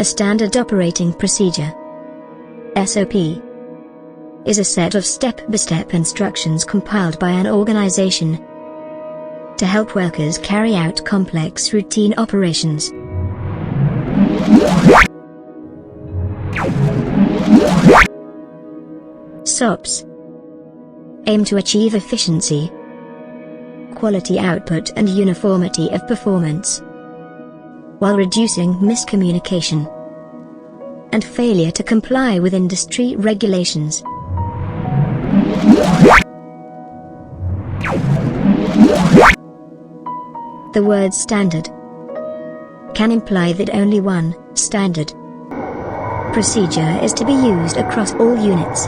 A standard operating procedure, SOP, is a set of step-by-step instructions compiled by an organization to help workers carry out complex routine operations. SOPs aim to achieve efficiency, quality output and uniformity of performance, while reducing miscommunication and failure to comply with industry regulations. The word standard can imply that only one standard procedure is to be used across all units.